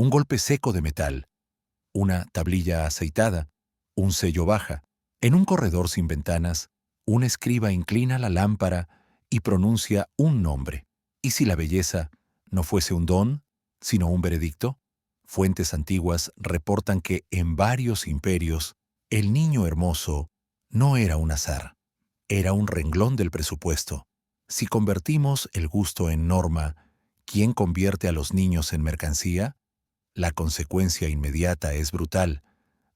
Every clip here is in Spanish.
un golpe seco de metal, una tablilla aceitada, un sello baja. En un corredor sin ventanas, un escriba inclina la lámpara y pronuncia un nombre. ¿Y si la belleza no fuese un don, sino un veredicto? Fuentes antiguas reportan que en varios imperios el niño hermoso no era un azar, era un renglón del presupuesto. Si convertimos el gusto en norma, ¿quién convierte a los niños en mercancía? La consecuencia inmediata es brutal.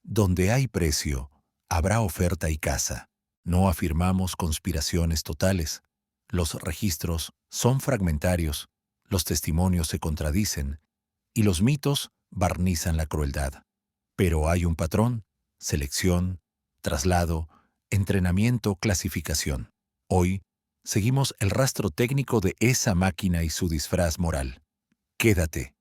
Donde hay precio, habrá oferta y caza. No afirmamos conspiraciones totales. Los registros son fragmentarios, los testimonios se contradicen y los mitos barnizan la crueldad. Pero hay un patrón: selección, traslado, entrenamiento, clasificación. Hoy seguimos el rastro técnico de esa máquina y su disfraz moral. Quédate.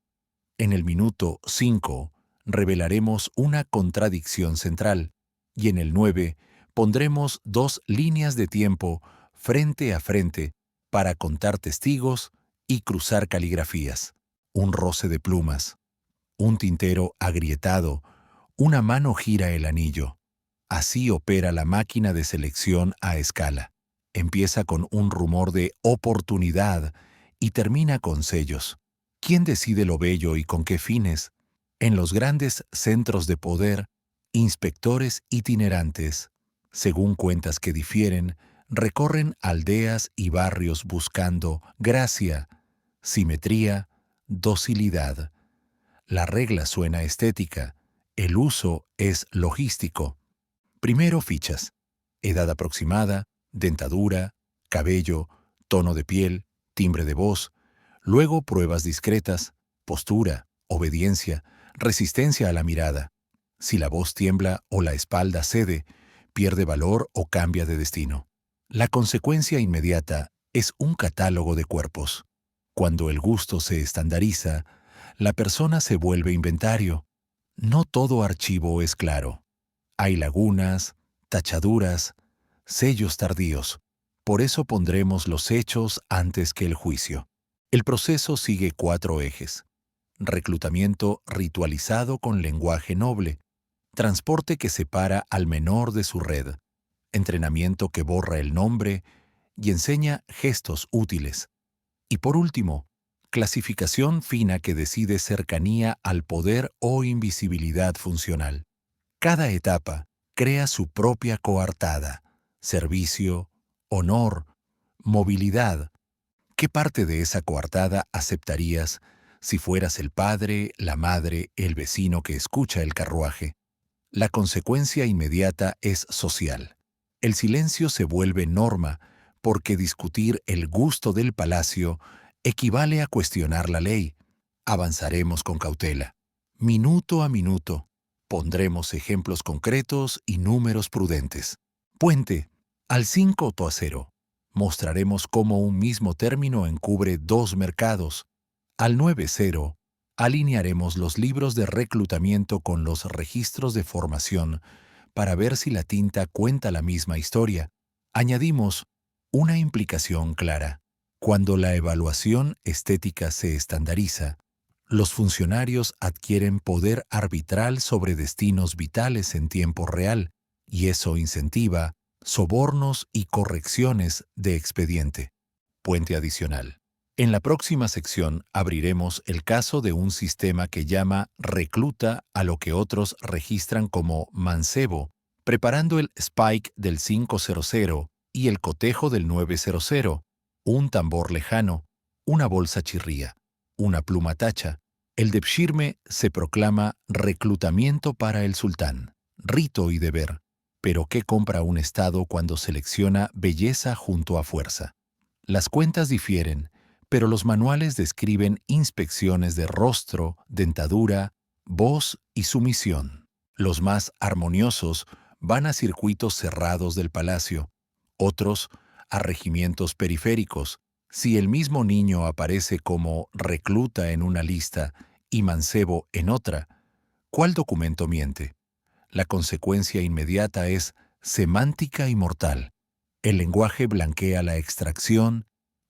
En el minuto 5 revelaremos una contradicción central y en el 9 pondremos dos líneas de tiempo frente a frente para contar testigos y cruzar caligrafías. Un roce de plumas, un tintero agrietado, una mano gira el anillo. Así opera la máquina de selección a escala. Empieza con un rumor de oportunidad y termina con sellos. ¿Quién decide lo bello y con qué fines? En los grandes centros de poder, inspectores itinerantes, según cuentas que difieren, recorren aldeas y barrios buscando gracia, simetría, docilidad. La regla suena estética, el uso es logístico. Primero fichas: edad aproximada, dentadura, cabello, tono de piel, timbre de voz. Luego pruebas discretas: postura, obediencia, resistencia a la mirada. Si la voz tiembla o la espalda cede, pierde valor o cambia de destino. La consecuencia inmediata es un catálogo de cuerpos. Cuando el gusto se estandariza, la persona se vuelve inventario. No todo archivo es claro. Hay lagunas, tachaduras, sellos tardíos. Por eso pondremos los hechos antes que el juicio. El proceso sigue 4 ejes: reclutamiento ritualizado con lenguaje noble, transporte que separa al menor de su red, entrenamiento que borra el nombre y enseña gestos útiles, y por último, clasificación fina que decide cercanía al poder o invisibilidad funcional. Cada etapa crea su propia coartada: servicio, honor, movilidad. ¿Qué parte de esa coartada aceptarías si fueras el padre, la madre, el vecino que escucha el carruaje? La consecuencia inmediata es social. El silencio se vuelve norma porque discutir el gusto del palacio equivale a cuestionar la ley. Avanzaremos con cautela. Minuto a minuto, pondremos ejemplos concretos y números prudentes. Puente: al 5 a 0. Mostraremos cómo un mismo término encubre 2 mercados. Al 9-0, alinearemos los libros de reclutamiento con los registros de formación para ver si la tinta cuenta la misma historia. Añadimos una implicación clara: cuando la evaluación estética se estandariza, los funcionarios adquieren poder arbitral sobre destinos vitales en tiempo real, y eso incentiva sobornos y correcciones de expediente. Puente adicional. En la próxima sección abriremos el caso de un sistema que llama recluta a lo que otros registran como mancebo, preparando el spike del 500 y el cotejo del 900, un tambor lejano, una bolsa chirría, una pluma tacha. El debshirme se proclama reclutamiento para el sultán, rito y deber. Pero ¿qué compra un Estado cuando selecciona belleza junto a fuerza? Las cuentas difieren, pero los manuales describen inspecciones de rostro, dentadura, voz y sumisión. Los más armoniosos van a circuitos cerrados del palacio, otros a regimientos periféricos. Si el mismo niño aparece como recluta en una lista y mancebo en otra, ¿cuál documento miente? La consecuencia inmediata es semántica y mortal. El lenguaje blanquea la extracción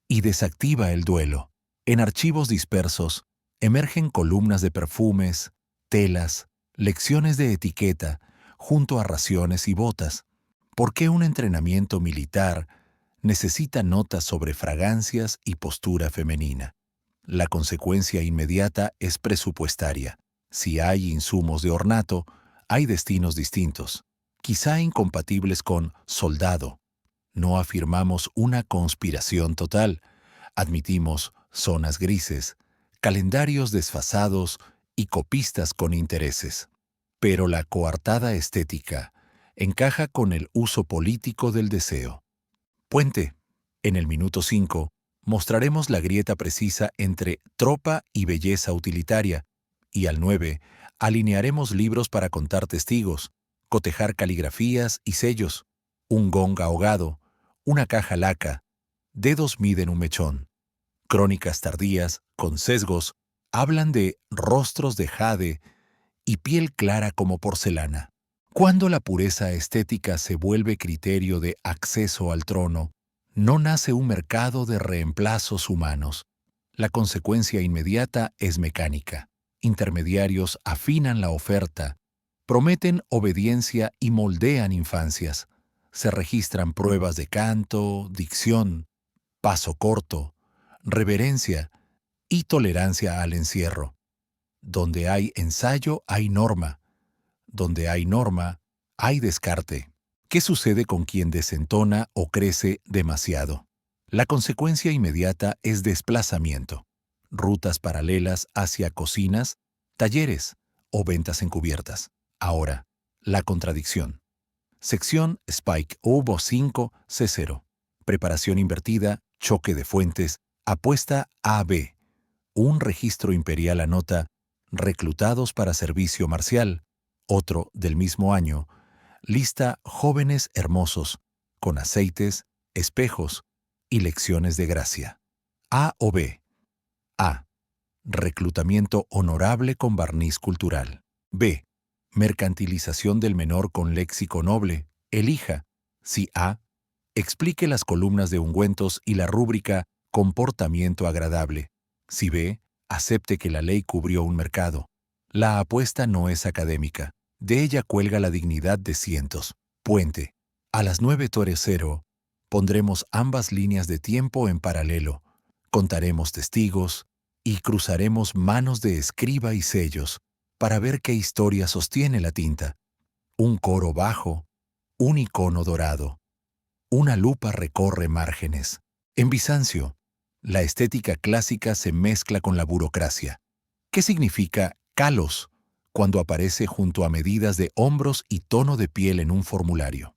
y desactiva el duelo. En archivos dispersos, Emergen columnas de perfumes, telas, lecciones de etiqueta, junto a raciones y botas. ¿Por qué un entrenamiento militar necesita notas sobre fragancias y postura femenina? La consecuencia inmediata es presupuestaria. Si hay insumos de ornato, hay destinos distintos, quizá incompatibles con soldado. No afirmamos una conspiración total, admitimos zonas grises, calendarios desfasados y copistas con intereses. Pero la coartada estética encaja con el uso político del deseo. Puente. En el minuto 5, mostraremos la grieta precisa entre tropa y belleza utilitaria, y al 9, alinearemos libros para contar testigos, cotejar caligrafías y sellos, un gong ahogado, una caja laca, dedos miden un mechón. Crónicas tardías, con sesgos, hablan de rostros de jade y piel clara como porcelana. Cuando la pureza estética se vuelve criterio de acceso al trono, no nace un mercado de reemplazos humanos. La consecuencia inmediata es mecánica. Intermediarios afinan la oferta, prometen obediencia y moldean infancias. Se registran pruebas de canto, dicción, paso corto, reverencia y tolerancia al encierro. Donde hay ensayo, hay norma. Donde hay norma, hay descarte. ¿Qué sucede con quien desentona o crece demasiado? La consecuencia inmediata es desplazamiento. Rutas paralelas hacia cocinas, talleres o ventas encubiertas. Ahora, la contradicción. Sección Spike Hubo 5 C0. Preparación invertida, choque de fuentes, apuesta AB. Un registro imperial anota reclutados para servicio marcial. Otro, del mismo año, lista jóvenes hermosos, con aceites, espejos y lecciones de gracia. A o B. A. Reclutamiento honorable con barniz cultural. B. Mercantilización del menor con léxico noble. Elija. Si A. Explique las columnas de ungüentos y la rúbrica comportamiento agradable. Si B. Acepte que la ley cubrió un mercado. La apuesta no es académica. De ella cuelga la dignidad de cientos. Puente. A las 9:00 pondremos ambas líneas de tiempo en paralelo. Contaremos testigos y cruzaremos manos de escriba y sellos para ver qué historia sostiene la tinta. Un coro bajo, un icono dorado. Una lupa recorre márgenes. En Bizancio, la estética clásica se mezcla con la burocracia. ¿Qué significa kalos cuando aparece junto a medidas de hombros y tono de piel en un formulario?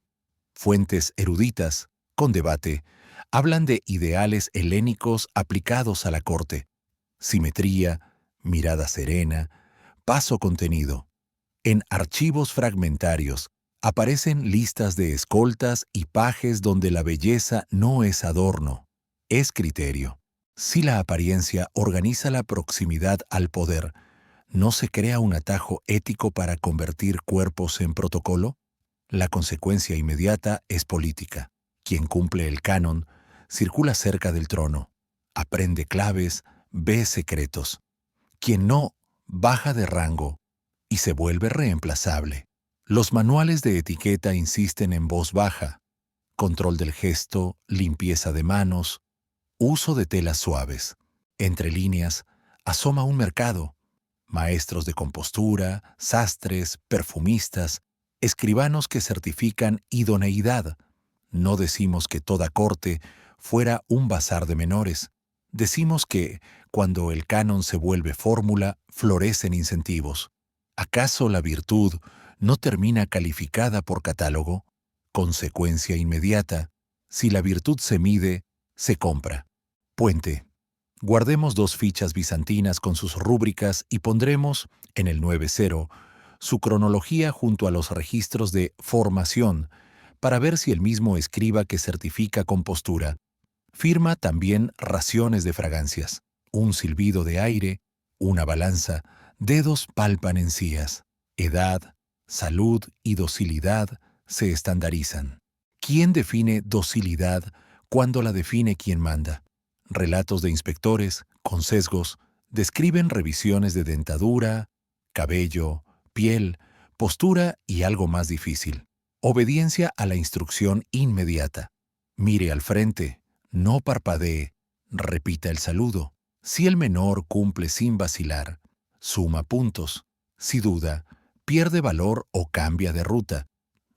Fuentes eruditas, con debate, hablan de ideales helénicos aplicados a la corte. Simetría, mirada serena, paso contenido. En archivos fragmentarios aparecen listas de escoltas y pajes donde la belleza no es adorno, es criterio. Si la apariencia organiza la proximidad al poder, ¿no se crea un atajo ético para convertir cuerpos en protocolo? La consecuencia inmediata es política. Quien cumple el canon circula cerca del trono, aprende claves, ve secretos. Quien no, baja de rango y se vuelve reemplazable. Los manuales de etiqueta insisten en voz baja, control del gesto, limpieza de manos, uso de telas suaves. Entre líneas, asoma un mercado. Maestros de compostura, sastres, perfumistas, escribanos que certifican idoneidad. No decimos que toda corte fuera un bazar de menores. Decimos que, cuando el canon se vuelve fórmula, florecen incentivos. ¿Acaso la virtud no termina calificada por catálogo? Consecuencia inmediata. Si la virtud se mide, se compra. Puente. Guardemos 2 fichas bizantinas con sus rúbricas y pondremos, en el 9:0, su cronología junto a los registros de formación para ver si el mismo escriba que certifica compostura firma también raciones de fragancias. Un silbido de aire, una balanza, dedos palpan encías. Edad, salud y docilidad se estandarizan. ¿Quién define docilidad cuando la define quien manda? Relatos de inspectores, con sesgos, Describen revisiones de dentadura, cabello, piel, postura y algo más difícil. Obediencia a la instrucción inmediata. Mire al frente, no parpadee, repita el saludo. Si el menor cumple sin vacilar, suma puntos. Si duda, pierde valor o cambia de ruta.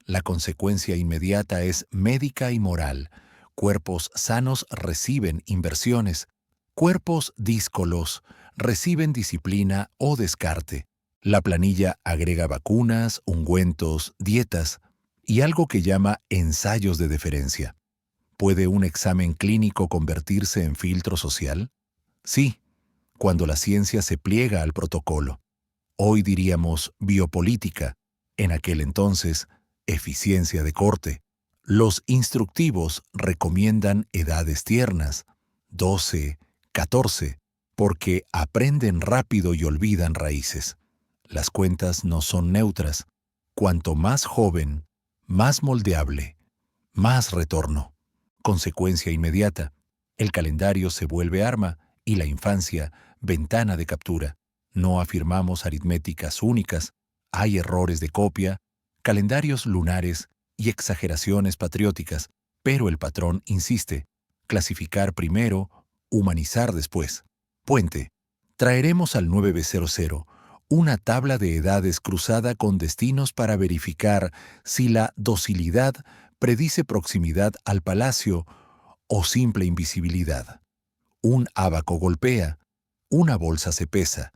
La consecuencia inmediata es médica y moral. Cuerpos sanos reciben inversiones. Cuerpos díscolos reciben disciplina o descarte. La planilla agrega vacunas, ungüentos, dietas y algo que llama ensayos de deferencia. ¿Puede un examen clínico convertirse en filtro social? Sí, cuando la ciencia se pliega al protocolo. Hoy diríamos biopolítica, en aquel entonces, eficiencia de corte. Los instructivos recomiendan edades tiernas, 12, 14, porque aprenden rápido y olvidan raíces. Las cuentas no son neutras. Cuanto más joven, más moldeable, más retorno. Consecuencia inmediata. El calendario se vuelve arma y la infancia, ventana de captura. No afirmamos aritméticas únicas. Hay errores de copia, calendarios lunares y exageraciones patrióticas, pero el patrón insiste. Clasificar primero, humanizar después. Puente. Traeremos al 9B00 una tabla de edades cruzada con destinos para verificar si la docilidad predice proximidad al palacio o simple invisibilidad. Un ábaco golpea, una bolsa se pesa,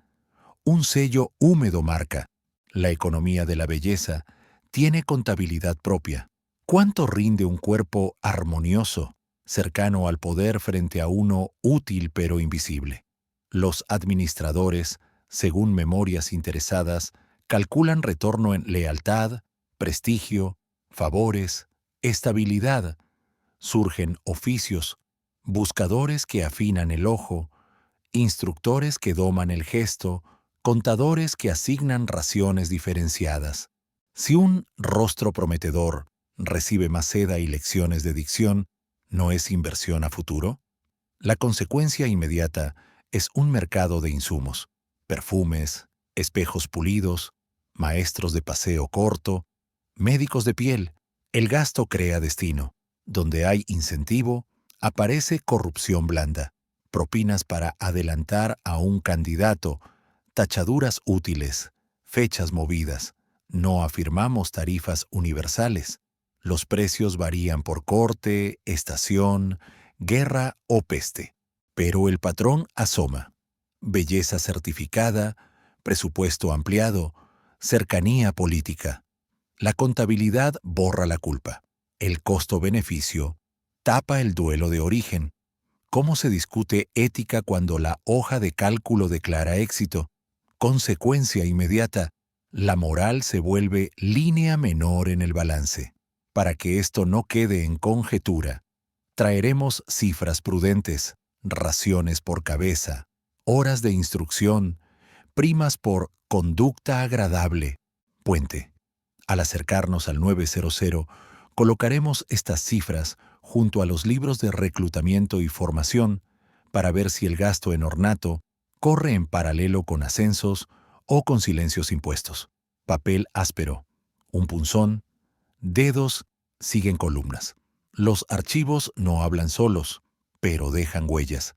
un sello húmedo marca. La economía de la belleza tiene contabilidad propia. ¿Cuánto rinde un cuerpo armonioso, cercano al poder frente a uno útil pero invisible? Los administradores, según memorias interesadas, calculan retorno en lealtad, prestigio, favores, estabilidad. Surgen oficios, buscadores que afinan el ojo, instructores que doman el gesto, contadores que asignan raciones diferenciadas. Si un rostro prometedor recibe maceda y lecciones de dicción, ¿no es inversión a futuro? La consecuencia inmediata es un mercado de insumos, perfumes, espejos pulidos, maestros de paseo corto, médicos de piel. El gasto crea destino. Donde hay incentivo, aparece corrupción blanda, propinas para adelantar a un candidato, tachaduras útiles, fechas movidas. No afirmamos tarifas universales. Los precios varían por corte, estación, guerra o peste. Pero el patrón asoma. Belleza certificada, presupuesto ampliado, cercanía política. La contabilidad borra la culpa. El costo-beneficio tapa el duelo de origen. ¿Cómo se discute ética cuando la hoja de cálculo declara éxito? Consecuencia inmediata. La moral se vuelve línea menor en el balance. Para que esto no quede en conjetura, traeremos cifras prudentes, raciones por cabeza, horas de instrucción, primas por conducta agradable. Puente. Al acercarnos al 900, colocaremos estas cifras junto a los libros de reclutamiento y formación para ver si el gasto en ornato corre en paralelo con ascensos o con silencios impuestos. Papel áspero, un punzón, dedos siguen columnas. Los archivos no hablan solos, pero dejan huellas.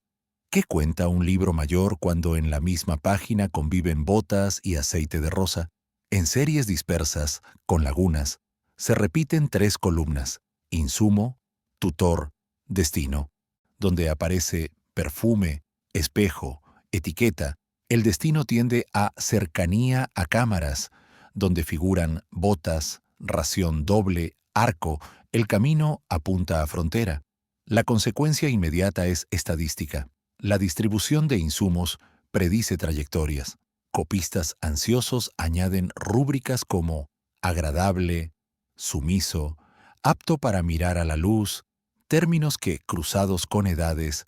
¿Qué cuenta un libro mayor cuando en la misma página conviven botas y aceite de rosa? En series dispersas, con lagunas, se repiten 3 columnas: insumo, tutor, destino, donde aparece perfume, espejo, etiqueta. El destino tiende a cercanía a cámaras, donde figuran botas, ración doble, arco. El camino apunta a frontera. La consecuencia inmediata es estadística. La distribución de insumos predice trayectorias. Copistas ansiosos añaden rúbricas como agradable, sumiso, apto para mirar a la luz, términos que, cruzados con edades,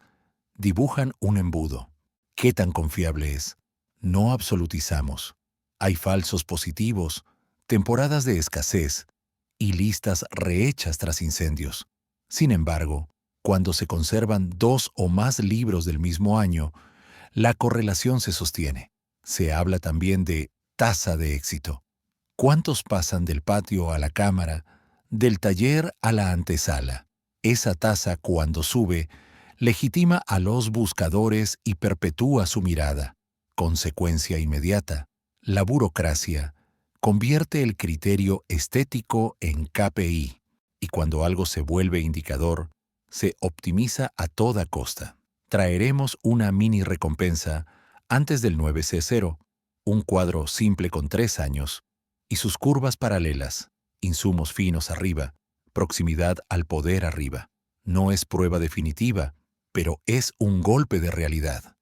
dibujan un embudo. ¿Qué tan confiable es? No absolutizamos. Hay falsos positivos, temporadas de escasez y listas rehechas tras incendios. Sin embargo, cuando se conservan 2 o más libros del mismo año, La correlación se sostiene. Se habla también de tasa de éxito. ¿Cuántos pasan del patio a la cámara, del taller a la antesala? Esa tasa, cuando sube, legitima a los buscadores y perpetúa su mirada. Consecuencia inmediata. La burocracia convierte el criterio estético en KPI, y cuando algo se vuelve indicador, se optimiza a toda costa. Traeremos una mini recompensa antes del 9C0, un cuadro simple con 3 años, y sus curvas paralelas, insumos finos arriba, proximidad al poder arriba. No es prueba definitiva, pero es un golpe de realidad.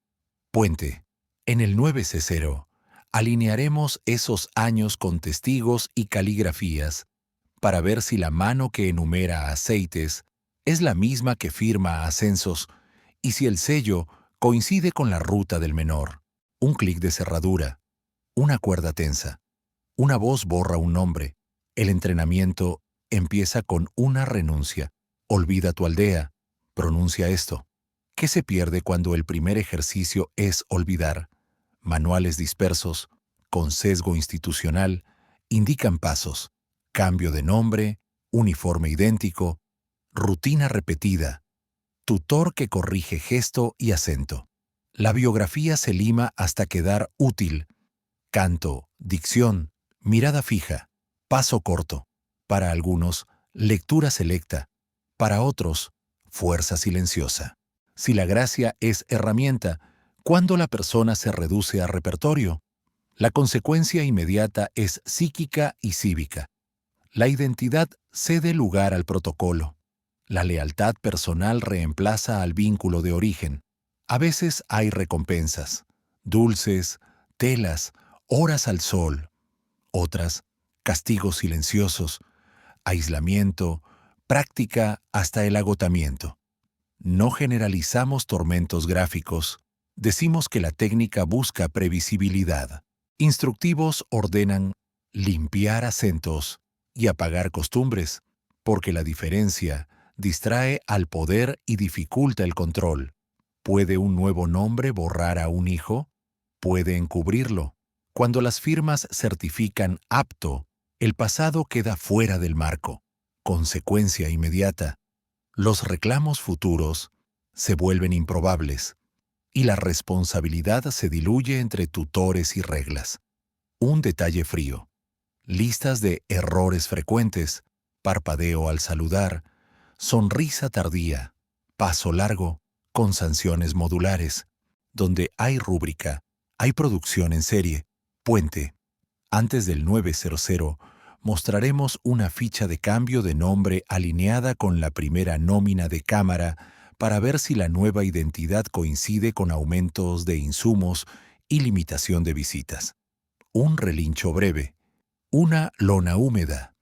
Puente. En el 9C0, alinearemos esos años con testigos y caligrafías para ver si la mano que enumera aceites es la misma que firma ascensos y si el sello coincide con la ruta del menor. Un clic de cerradura, una cuerda tensa, una voz borra un nombre. El entrenamiento empieza con una renuncia. Olvida tu aldea, pronuncia esto. ¿Qué se pierde cuando el primer ejercicio es olvidar? Manuales dispersos, con sesgo institucional, indican pasos, cambio de nombre, uniforme idéntico, rutina repetida, tutor que corrige gesto y acento. La biografía se lima hasta quedar útil. Canto, dicción, mirada fija, paso corto. Para algunos, lectura selecta. Para otros, fuerza silenciosa. Si la gracia es herramienta, ¿cuándo la persona se reduce a repertorio? La consecuencia inmediata es psíquica y cívica. La identidad cede lugar al protocolo. La lealtad personal reemplaza al vínculo de origen. A veces hay recompensas, dulces, telas, horas al sol. Otras, castigos silenciosos, aislamiento, práctica hasta el agotamiento. No generalizamos tormentos gráficos. Decimos que la técnica busca previsibilidad. Instructivos ordenan limpiar acentos y apagar costumbres, porque la diferencia distrae al poder y dificulta el control. ¿Puede un nuevo nombre borrar a un hijo? Puede encubrirlo. Cuando las firmas certifican apto, el pasado queda fuera del marco. Consecuencia inmediata. Los reclamos futuros se vuelven improbables y la responsabilidad se diluye entre tutores y reglas. Un detalle frío. Listas de errores frecuentes, parpadeo al saludar, sonrisa tardía, paso largo, con sanciones modulares. Donde hay rúbrica, hay producción en serie. Puente. Antes del 900, mostraremos una ficha de cambio de nombre alineada con la primera nómina de cámara para ver si la nueva identidad coincide con aumentos de insumos y limitación de visitas. Un relincho breve, una lona húmeda,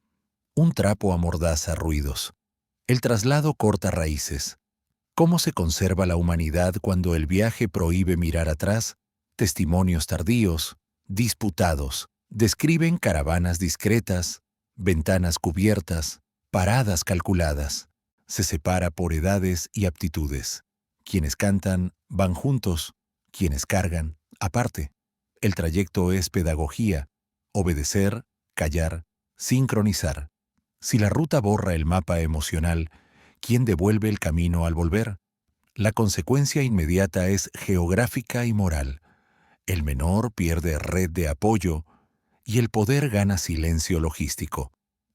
un trapo amordaza ruidos. El traslado corta raíces. ¿Cómo se conserva la humanidad cuando el viaje prohíbe mirar atrás? Testimonios tardíos, disputados, describen caravanas discretas, ventanas cubiertas, paradas calculadas. Se separa por edades y aptitudes. Quienes cantan van juntos, quienes cargan aparte. El trayecto es pedagogía, obedecer, callar, sincronizar. Si la ruta borra el mapa emocional, ¿quién devuelve el camino al volver? La consecuencia inmediata es geográfica y moral. El menor pierde red de apoyo y el poder gana silencio logístico.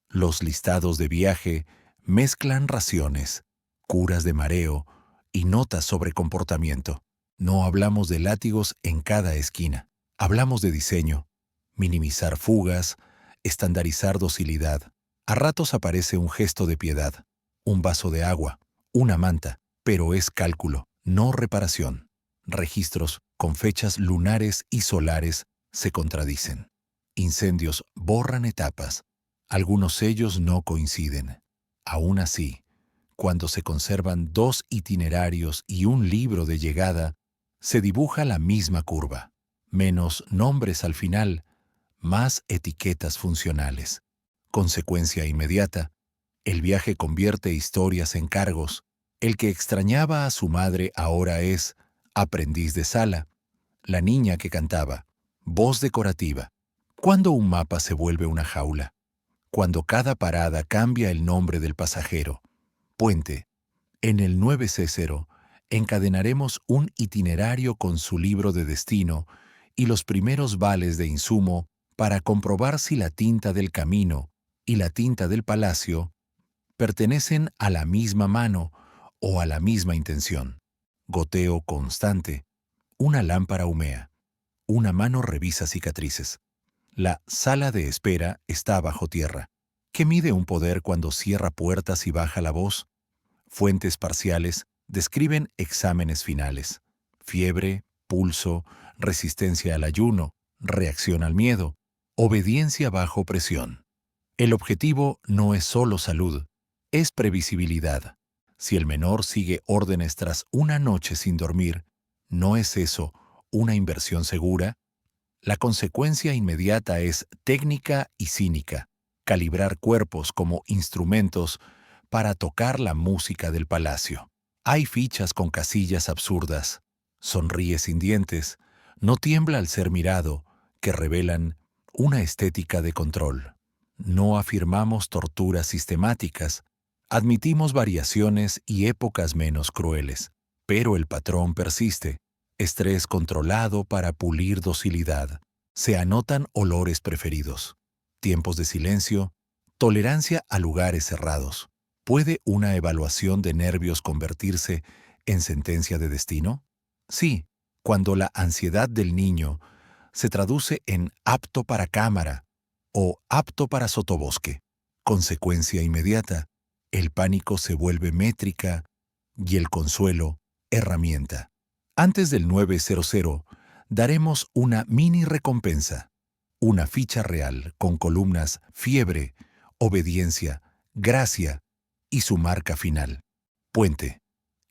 Los listados de viaje mezclan raciones, curas de mareo y notas sobre comportamiento. No hablamos de látigos en cada esquina. Hablamos de diseño, minimizar fugas, estandarizar docilidad. A ratos aparece un gesto de piedad, un vaso de agua, una manta, pero es cálculo, no reparación. Registros con fechas lunares y solares se contradicen. Incendios borran etapas. Algunos sellos no coinciden. Aún así, cuando se conservan 2 itinerarios y un libro de llegada, se dibuja la misma curva. Menos nombres al final, más etiquetas funcionales. Consecuencia inmediata, el viaje convierte historias en cargos. El que extrañaba a su madre ahora es aprendiz de sala, la niña que cantaba, voz decorativa. Cuando un mapa se vuelve una jaula, cuando cada parada cambia el nombre del pasajero. Puente. En el 9C0 encadenaremos un itinerario con su libro de destino y los primeros vales de insumo para comprobar si la tinta del camino y la tinta del palacio pertenecen a la misma mano o a la misma intención. Goteo constante. Una lámpara humea. Una mano revisa cicatrices. La sala de espera está bajo tierra. ¿Qué mide un poder cuando cierra puertas y baja la voz? Fuentes parciales describen exámenes finales. Fiebre, pulso, resistencia al ayuno, reacción al miedo, obediencia bajo presión. El objetivo no es solo salud, es previsibilidad. Si el menor sigue órdenes tras una noche sin dormir, ¿no es eso una inversión segura? La consecuencia inmediata es técnica y cínica, calibrar cuerpos como instrumentos para tocar la música del palacio. Hay fichas con casillas absurdas, sonríe sin dientes, no tiembla al ser mirado, que revelan una estética de control. No afirmamos torturas sistemáticas, admitimos variaciones y épocas menos crueles, pero el patrón persiste. Estrés controlado para pulir docilidad. Se anotan olores preferidos, tiempos de silencio, tolerancia a lugares cerrados. ¿Puede una evaluación de nervios convertirse en sentencia de destino? Sí, cuando la ansiedad del niño se traduce en apto para cámara o apto para sotobosque. Consecuencia inmediata, el pánico se vuelve métrica y el consuelo herramienta. Antes del 900, daremos una mini recompensa, una ficha real con columnas fiebre, obediencia, gracia y su marca final. Puente.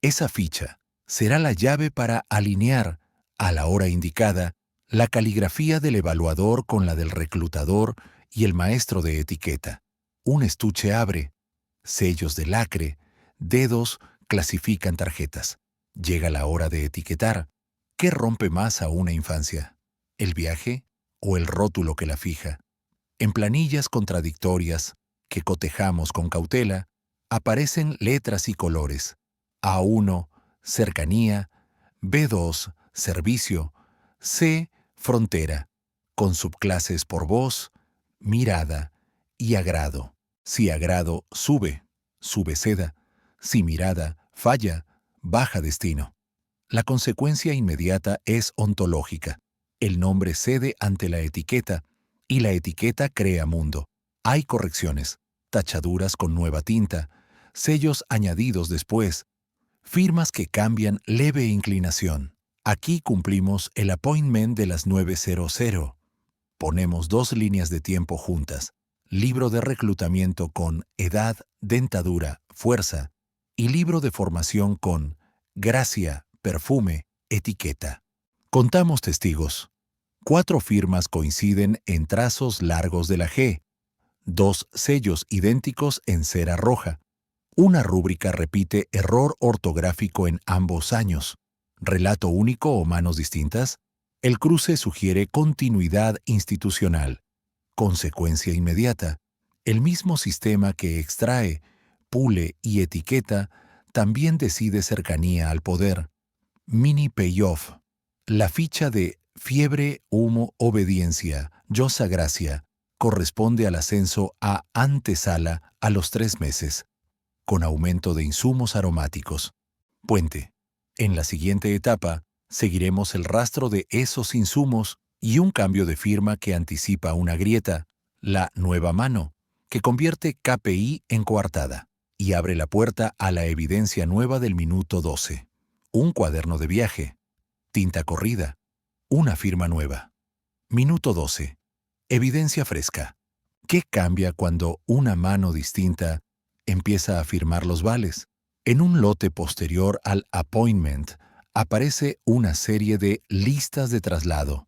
Esa ficha será la llave para alinear, a la hora indicada, la caligrafía del evaluador con la del reclutador y el maestro de etiqueta. Un estuche abre, sellos de lacre, dedos clasifican tarjetas. Llega la hora de etiquetar. ¿Qué rompe más a una infancia? ¿El viaje o el rótulo que la fija? En planillas contradictorias, que cotejamos con cautela, aparecen letras y colores. A1, cercanía; B2, servicio; C, frontera, con subclases por voz, mirada y agrado. Si agrado, sube, sube seda; si mirada, falla, baja destino. La consecuencia inmediata es ontológica. El nombre cede ante la etiqueta y la etiqueta crea mundo. Hay correcciones, tachaduras con nueva tinta, sellos añadidos después, firmas que cambian leve inclinación. Aquí cumplimos el appointment de las 900. Ponemos 2 líneas de tiempo juntas. Libro de reclutamiento con edad, dentadura, fuerza, y libro de formación con gracia, perfume, etiqueta. Contamos testigos. 4 firmas coinciden en trazos largos de la G, 2 sellos idénticos en cera roja. Una rúbrica repite error ortográfico en ambos años. ¿Relato único o manos distintas? El cruce sugiere continuidad institucional. Consecuencia inmediata. El mismo sistema que extrae, pule y etiqueta también decide cercanía al poder. Mini payoff. La ficha de fiebre, humo, obediencia, yosa gracia corresponde al ascenso a antesala a los 3 meses, con aumento de insumos aromáticos. Puente. En la siguiente etapa, seguiremos el rastro de esos insumos y un cambio de firma que anticipa una grieta, la nueva mano, que convierte KPI en coartada y abre la puerta a la evidencia nueva del minuto 12. Un cuaderno de viaje, tinta corrida, una firma nueva. Minuto 12. Evidencia fresca. ¿Qué cambia cuando una mano distinta empieza a firmar los vales? En un lote posterior al appointment aparece una serie de listas de traslado,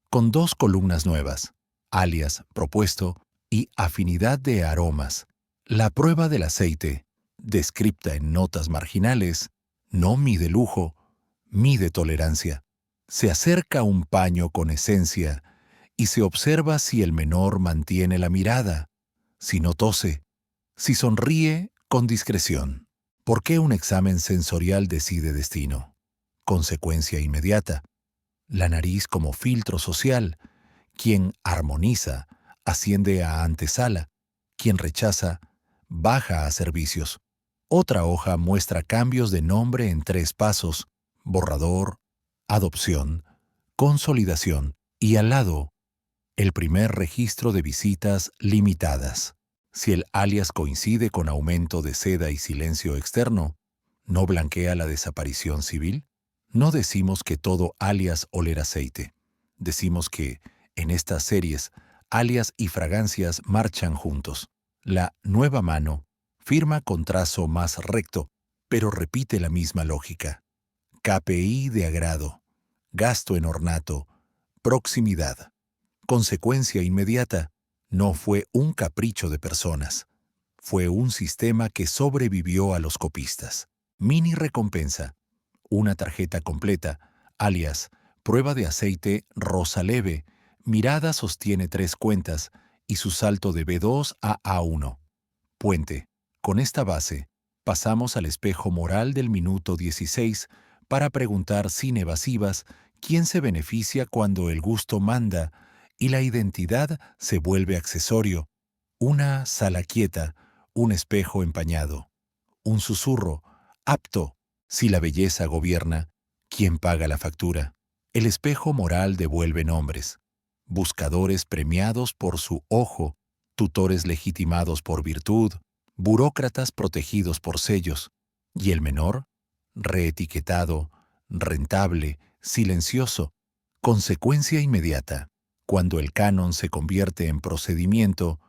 con 2 columnas nuevas, alias, propuesto y afinidad de aromas. La prueba del aceite, descripta en notas marginales, no mide lujo, mide tolerancia. Se acerca un paño con esencia y se observa si el menor mantiene la mirada, si no tose, si sonríe con discreción. ¿Por qué un examen sensorial decide destino? Consecuencia inmediata. La nariz como filtro social. Quien armoniza, asciende a antesala. Quien rechaza, baja a servicios. Otra hoja muestra cambios de nombre en 3 pasos: borrador, adopción, consolidación, y al lado, el primer registro de visitas limitadas. Si el alias coincide con aumento de seda y silencio externo, ¿no blanquea la desaparición civil? No decimos que todo alias oler aceite. Decimos que, en estas series, alias y fragancias marchan juntos. La nueva mano firma con trazo más recto, pero repite la misma lógica. KPI de agrado, gasto en ornato, proximidad. Consecuencia inmediata. No fue un capricho de personas. Fue un sistema que sobrevivió a los copistas. Mini recompensa. Una tarjeta completa, alias, prueba de aceite rosa leve, mirada sostiene 3 cuentas y su salto de B2 a A1. Puente. Con esta base, pasamos al espejo moral del minuto 16 para preguntar sin evasivas quién se beneficia cuando el gusto manda y la identidad se vuelve accesorio. Una sala quieta, un espejo empañado, un susurro, apto. Si la belleza gobierna, ¿quién paga la factura? El espejo moral devuelve nombres. Buscadores premiados por su ojo, tutores legitimados por virtud, burócratas protegidos por sellos. Y el menor, reetiquetado, rentable, silencioso. Consecuencia inmediata. Cuando el canon se convierte en procedimiento,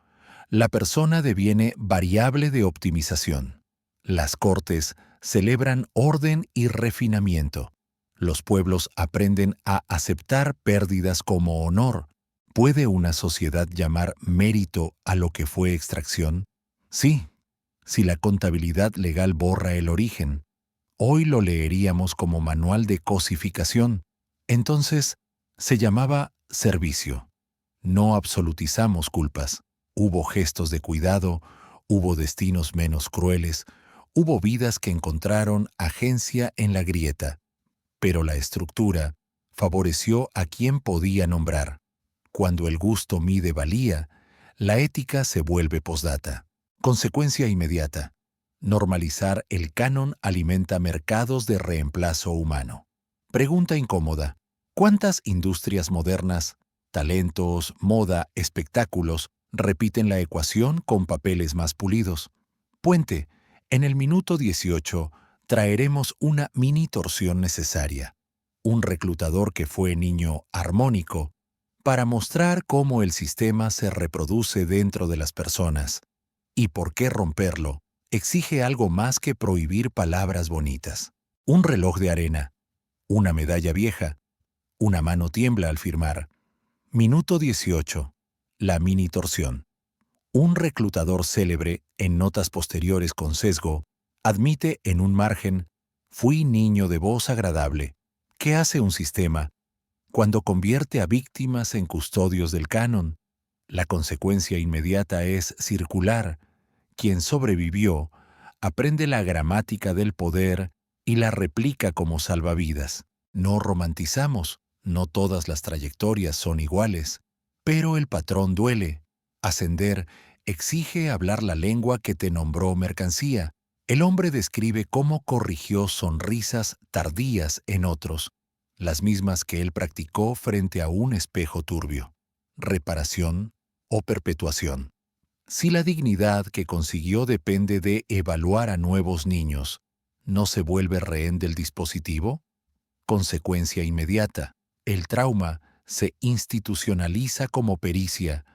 la persona deviene variable de optimización. Las cortes celebran orden y refinamiento. Los pueblos aprenden a aceptar pérdidas como honor. ¿Puede una sociedad llamar mérito a lo que fue extracción? Sí, si la contabilidad legal borra el origen. Hoy lo leeríamos como manual de cosificación. Entonces, se llamaba servicio. No absolutizamos culpas. Hubo gestos de cuidado, hubo destinos menos crueles, hubo vidas que encontraron agencia en la grieta. Pero la estructura favoreció a quien podía nombrar. Cuando el gusto mide valía, la ética se vuelve posdata. Consecuencia inmediata. Normalizar el canon alimenta mercados de reemplazo humano. Pregunta incómoda. ¿Cuántas industrias modernas, talentos, moda, espectáculos, repiten la ecuación con papeles más pulidos? Puente. En el minuto 18 traeremos una mini torsión necesaria. Un reclutador que fue niño armónico, para mostrar cómo el sistema se reproduce dentro de las personas y por qué romperlo exige algo más que prohibir palabras bonitas. Un reloj de arena, una medalla vieja, una mano tiembla al firmar. Minuto 18. La mini torsión. Un reclutador célebre, en notas posteriores con sesgo, admite en un margen: fui niño de voz agradable. ¿Qué hace un sistema cuando convierte a víctimas en custodios del canon? La consecuencia inmediata es circular. Quien sobrevivió aprende la gramática del poder y la replica como salvavidas. No romantizamos, no todas las trayectorias son iguales, pero el patrón duele. Ascender exige hablar la lengua que te nombró mercancía. El hombre describe cómo corrigió sonrisas tardías en otros, las mismas que él practicó frente a un espejo turbio. Reparación o perpetuación. Si la dignidad que consiguió depende de evaluar a nuevos niños, ¿no se vuelve rehén del dispositivo? Consecuencia inmediata. El trauma se institucionaliza como pericia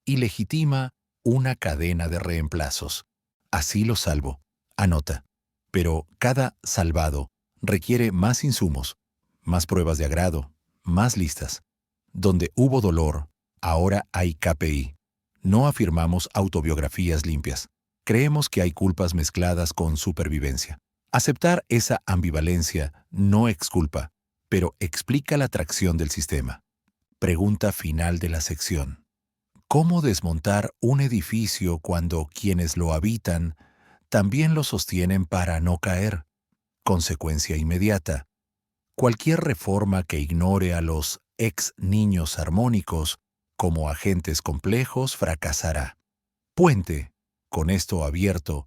y legitima una cadena de reemplazos. Así lo salvo. Anota. Pero cada salvado requiere más insumos, más pruebas de agrado, más listas. Donde hubo dolor, ahora hay KPI. No afirmamos autobiografías limpias. Creemos que hay culpas mezcladas con supervivencia. Aceptar esa ambivalencia no exculpa, pero explica la tracción del sistema. Pregunta final de la sección. ¿Cómo desmontar un edificio cuando quienes lo habitan también lo sostienen para no caer? Consecuencia inmediata. Cualquier reforma que ignore a los ex niños armónicos como agentes complejos fracasará. Puente. Con esto abierto,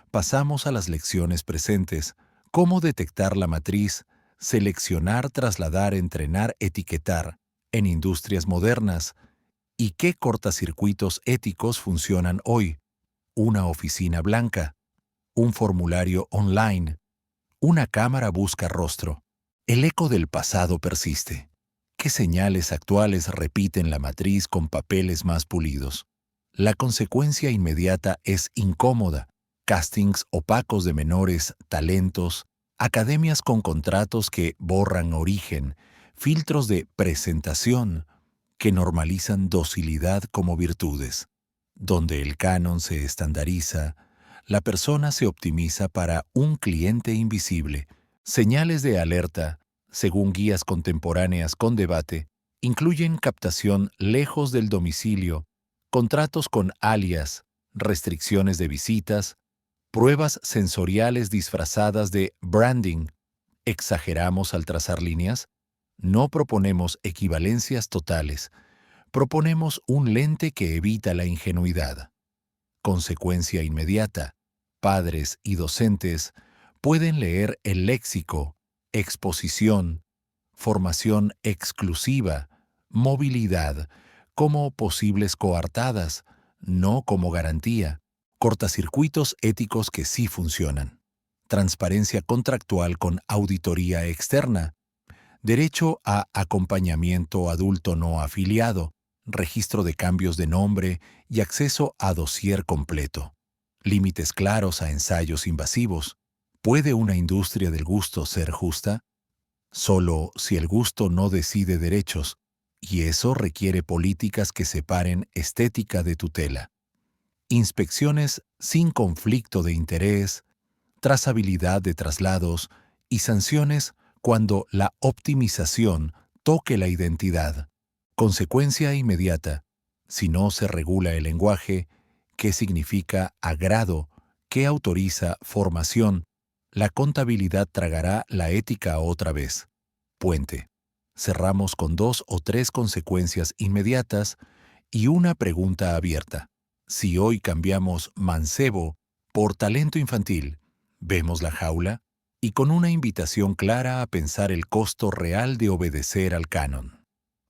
pasamos a las lecciones presentes. Cómo detectar la matriz, seleccionar, trasladar, entrenar, etiquetar en industrias modernas y qué cortacircuitos éticos funcionan hoy. Una oficina blanca, un formulario online, una cámara busca rostro. El eco del pasado persiste. ¿Qué señales actuales repiten la matriz con papeles más pulidos? La consecuencia inmediata es incómoda. Castings opacos de menores talentos, academias con contratos que borran origen, filtros de presentación que normalizan docilidad como virtudes. Donde el canon se estandariza, la persona se optimiza para un cliente invisible. Señales de alerta, según guías contemporáneas con debate, incluyen captación lejos del domicilio, contratos con alias, restricciones de visitas, pruebas sensoriales disfrazadas de branding. ¿Exageramos al trazar líneas? No proponemos equivalencias totales, proponemos un lente que evita la ingenuidad. Consecuencia inmediata. Padres y docentes pueden leer el léxico, exposición, formación exclusiva, movilidad, como posibles coartadas, no como garantía, cortacircuitos éticos que sí funcionan, transparencia contractual con auditoría externa, derecho a acompañamiento adulto no afiliado, registro de cambios de nombre y acceso a dossier completo, límites claros a ensayos invasivos. ¿Puede una industria del gusto ser justa? Solo si el gusto no decide derechos, y eso requiere políticas que separen estética de tutela. Inspecciones sin conflicto de interés, trazabilidad de traslados y sanciones cuando la optimización toque la identidad. Consecuencia inmediata. Si no se regula el lenguaje, ¿qué significa agrado? ¿Qué autoriza formación? La contabilidad tragará la ética otra vez. Puente. Cerramos con 2 o 3 consecuencias inmediatas y una pregunta abierta. Si hoy cambiamos mancebo por talento infantil, ¿vemos la jaula? Y con una invitación clara a pensar el costo real de obedecer al canon.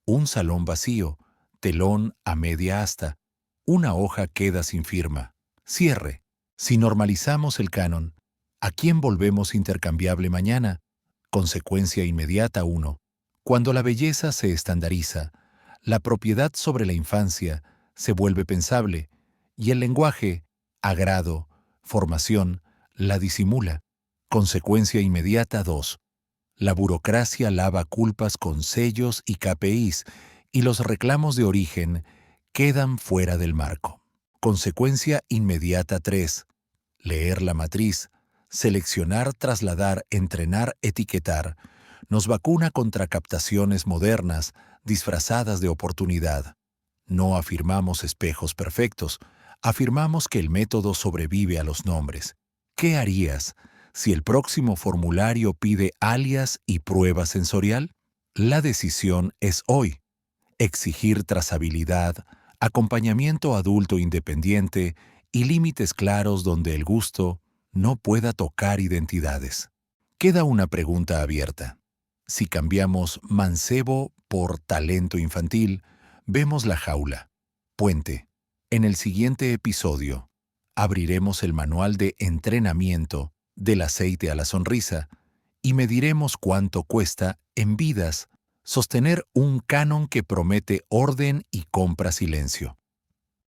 Un salón vacío, telón a media asta, una hoja queda sin firma. Cierre. Si normalizamos el canon, ¿a quién volvemos intercambiable mañana? Consecuencia inmediata 1. Cuando la belleza se estandariza, la propiedad sobre la infancia se vuelve pensable y el lenguaje, agrado, formación, la disimula. Consecuencia inmediata 2. La burocracia lava culpas con sellos y KPIs y los reclamos de origen quedan fuera del marco. Consecuencia inmediata 3. Leer la matriz, seleccionar, trasladar, entrenar, etiquetar, nos vacuna contra captaciones modernas disfrazadas de oportunidad. No afirmamos espejos perfectos, afirmamos que el método sobrevive a los nombres. ¿Qué harías si el próximo formulario pide alias y prueba sensorial? La decisión es hoy. Exigir trazabilidad, acompañamiento adulto independiente y límites claros donde el gusto no pueda tocar identidades. Queda una pregunta abierta. Si cambiamos mancebo por talento infantil, vemos la jaula. Puente. En el siguiente episodio, abriremos el manual de entrenamiento del aceite a la sonrisa y mediremos cuánto cuesta, en vidas, sostener un canon que promete orden y compra silencio.